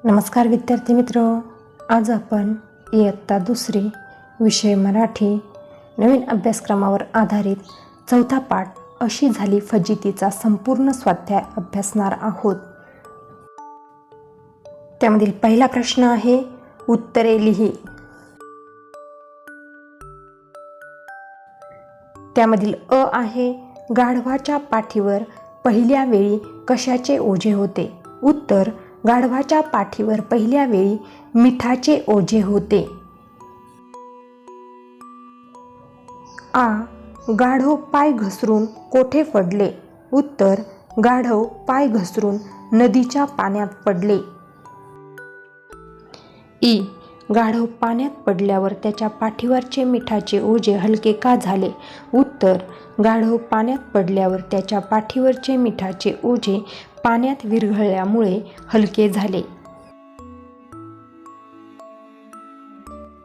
नमस्कार विद्यार्थी मित्र, आज आपण इयत्ता दुसरी विषय मराठी नवीन अभ्यासक्रमावर आधारित चौथा पाठ अशी झाली फजितीचा संपूर्ण स्वाध्याय अभ्यासणार आहोत. त्यामधील पहिला प्रश्न आहे, उत्तरे लिही. त्यामधील अ आहे, गाढवाच्या पाठीवर पहिल्या वेळी कशाचे ओझे होते? उत्तर, गाढवाच्या पाठीवर पहिल्या वेळी मिठाचे ओझे होते. आ, गाढव पाय घसरून कोठे पडले? उत्तर, गाढव पाय घसरून नदीच्या पाण्यात पडले. ई, गाढव पाण्यात पडल्यावर त्याच्या पाठीवरचे मिठाचे ओझे हलके का झाले? उत्तर, गाढव पाण्यात पडल्यावर त्याच्या पाठीवरचे मिठाचे ओझे पाण्यात विरघळल्यामुळे हलके झाले.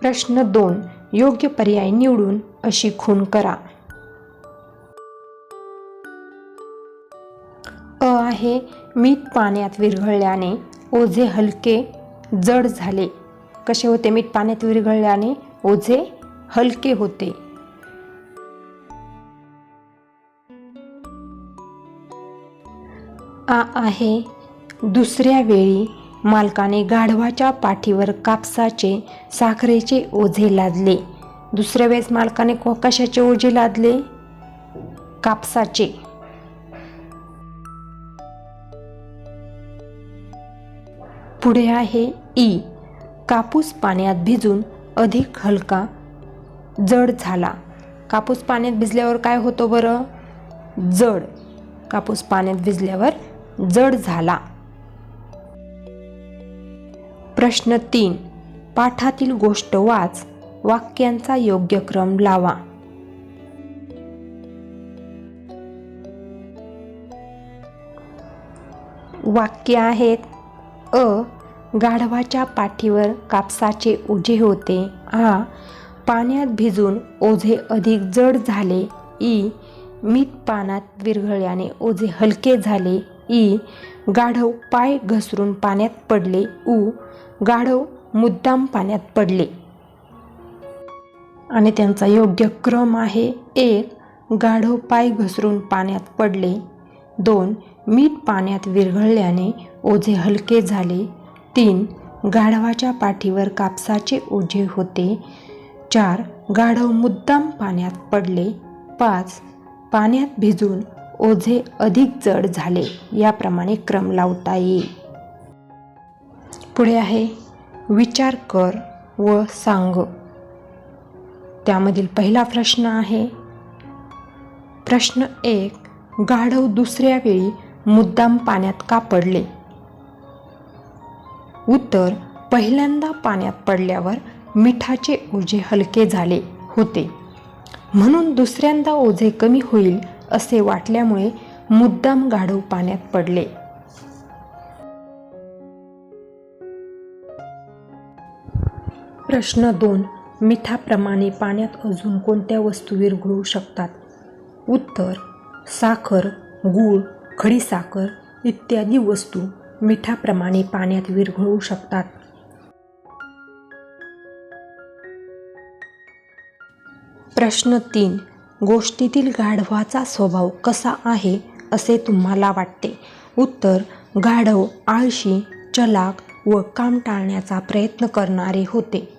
प्रश्न 2, योग्य पर्याय निवडून अशी खूण करा. अ आहे, मीठ पाण्यात विरघळल्याने ओझे हलके जड झाले. कसे होते? मीठ पाण्यात विरघळल्याने ओझे हलके होते. आ आहे, दुसऱ्या वेळी मालकाने गाढवाच्या पाठीवर कापसाचे साखरेचे ओझे लादले. दुसऱ्या वेळेस मालकाने कशाचे ओझे लादले? कापसाचे. पुढे आहे ई, कापूस पाण्यात भिजून अधिक हलका जड झाला. कापूस पाण्यात भिजल्यावर काय होतं बरं? जड. कापूस पाण्यात भिजल्यावर जड झाला. प्रश्न 3, पाठातील गोष्ट वाच, वाक्यांचा योग्य क्रम लावा. वाक्य आहेत, अ, गाढवाच्या पाठीवर कापसाचे ओझे होते. आ, पाण्यात भिजून ओझे अधिक जड झाले. ई, मीठ पाण्यात विरघळल्याने ओझे हलके झाले. ई, गाढव पाय घसरून पाण्यात पडले. उ, गाढव मुद्दाम पाण्यात पडले. आणि त्यांचा योग्य क्रम आहे, 1, गाढव पाय घसरून पाण्यात पडले. 2, मीठ पाण्यात विरघळल्याने ओझे हलके झाले. 3, गाढवाच्या पाठीवर कापसाचे ओझे होते. 4, गाढव मुद्दाम पाण्यात पडले. 5, पाण्यात भिजून ओझे अधिक जड झाले. याप्रमाणे क्रम लावता येईल. पुढे आहे, विचार कर व सांग. त्यामधील पहिला प्रश्न आहे, प्रश्न 1, गाढव दुसऱ्या वेळी मुद्दाम पाण्यात का पडले? उत्तर, पहिल्यांदा पाण्यात पडल्यावर मिठाचे ओझे हलके झाले होते, म्हणून दुसऱ्यांदा ओझे कमी होईल असे वाटल्यामुळे मुद्दाम गाढव पाण्यात पडले. प्रश्न 2, मिठाप्रमाणे पाण्यात अजून कोणत्या वस्तू विरघळू शकतात? उत्तर, साखर, गूळ, खडीसाखर इत्यादी वस्तू मिठाप्रमाणे पाण्यात विरघळू शकतात. प्रश्न 3, गोष्टीतील गाढवाचा स्वभाव कसा आहे असे तुम्हाला वाटते? उत्तर, गाढव आळशी, चलाख व काम टाळण्याचा प्रयत्न करणारे होते.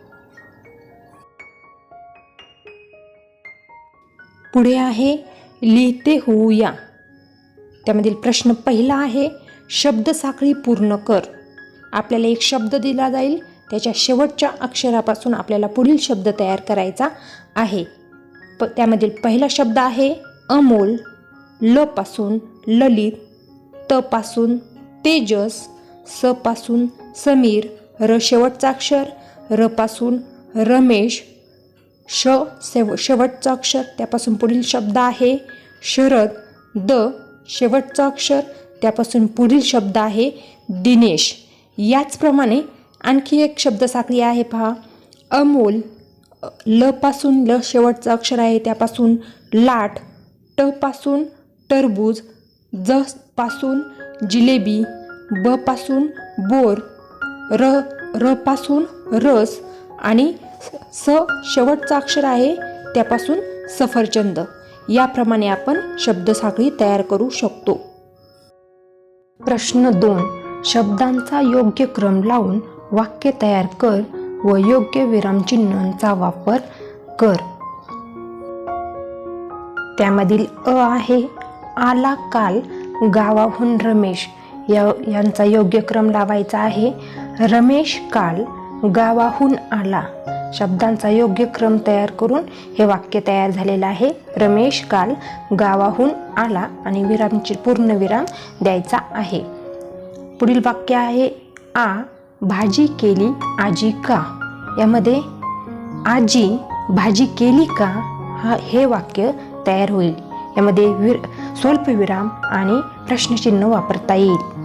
पुढे आहे, लिहिते होऊया. त्यामधील प्रश्न पहिला आहे, शब्दसाखळी पूर्ण कर. आपल्याला एक शब्द दिला जाईल, त्याच्या शेवटच्या अक्षरापासून आपल्याला पुढील शब्द तयार करायचा आहे. त्यामधील पहिला शब्द आहे अमोल. ल पासून ललित, त पासून तेजस, स पासून समीर, र शेवटचा अक्षर, र पासून रमेश, शेवटचा अक्षर, त्यापासून पुढील शब्द आहे शरद. द शेवटचा अक्षर, त्यापासून पुढील शब्द आहे दिनेश. याचप्रमाणे आणखी एक शब्दसाखळी आहे पहा, अमोल. ल पासून ल शेवटचं अक्षर आहे, त्यापासून लाट. ट पासून टरबूज, ज पासून जिलेबी, ब पासून बोर, र पासून रस आणि स शेवटचं अक्षर आहे त्यापासून सफरचंद. याप्रमाणे आपण शब्दसाखळी तयार करू शकतो. प्रश्न 2. शब्दांचा योग्य क्रम लावून वाक्य तयार कर व योग्य विरामचिन्हांचा वापर कर. त्यामधील अ आहे आला काल गावाहून रमेश. यांचा योग्य क्रम लावायचा आहे. रमेश काल गावाहून आला. शब्दांचा योग्य क्रम तयार करून हे वाक्य तयार झालेलं आहे. रमेश काल गावाहून आला आणि विरामची पूर्ण विराम द्यायचा आहे. पुढील वाक्य आहे आ भाजी केली आजी का. यामध्ये आजी भाजी केली का हे वाक्य तयार होईल. यामध्ये स्वल्पविराम आणि प्रश्नचिन्ह वापरता येईल.